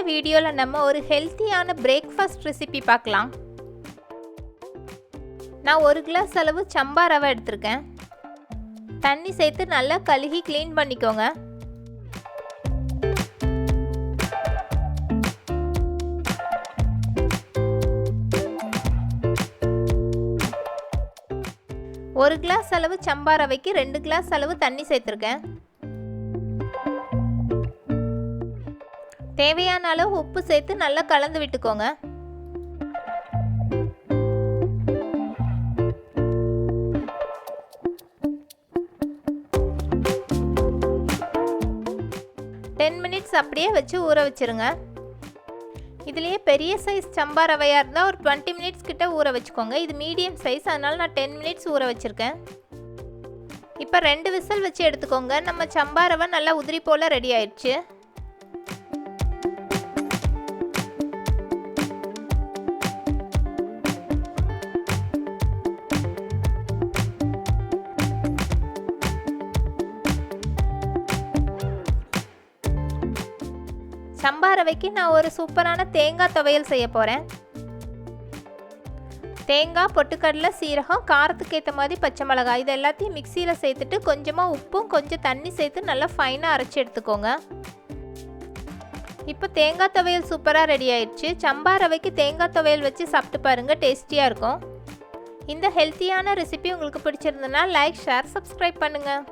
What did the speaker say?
வீடியோவில் நம்ம ஒரு ஹெல்த்தியான பிரேக்ஃபாஸ்ட் ரெசிபி பார்க்கலாம். நான் 1 கிளாஸ் அளவு சம்பா ரவை எடுத்திருக்கேன். தண்ணி சேர்த்து நல்லா கழுகி க்ளீன் பண்ணிக்கோங்க. ஒரு கிளாஸ் அளவு சம்பா ரவைக்கு 2 கிளாஸ் அளவு தண்ணி சேர்த்துருக்கேன். தேவையான அளவு உப்பு சேர்த்து நல்லா கலந்து விட்டுக்கோங்க. மினிட்ஸ் அப்படியே வச்சு ஊற வச்சிருங்க. இதுலேயே பெரிய சைஸ் சம்பா ரவையாக இருந்தால் ஒரு 20 மினிட்ஸ் கிட்ட ஊற வச்சுக்கோங்க. இது மீடியம் சைஸ், அதனால் நான் 10 மினிட்ஸ் ஊற வச்சுருக்கேன். இப்போ 2 விசில் வச்சு எடுத்துக்கோங்க. நம்ம சம்பா ரவை நல்லா உதிரி போல் ரெடி ஆயிடுச்சு. சம்பா ரவைக்கு நான் ஒரு சூப்பரான தேங்காய் துவையல் செய்ய போகிறேன். தேங்காய், பொட்டுக்கடலை, சீரகம், காரத்துக்கு ஏற்ற மாதிரி பச்சை மிளகாய், இது எல்லாத்தையும் மிக்சியில் சேர்த்துட்டு கொஞ்சமாக உப்பும் கொஞ்சம் தண்ணி சேர்த்து நல்லா ஃபைனாக அரைச்சி எடுத்துக்கோங்க. இப்போ தேங்காய் துவையல் சூப்பராக ரெடி ஆயிடுச்சு. சம்பா ரவைக்கு தேங்காய் துவையல் வச்சு சாப்பிட்டு பாருங்கள், டேஸ்டியாக இருக்கும். இந்த ஹெல்த்தியான ரெசிபி உங்களுக்கு பிடிச்சிருந்ததுன்னா லைக், ஷேர், சப்ஸ்கிரைப் பண்ணுங்கள்.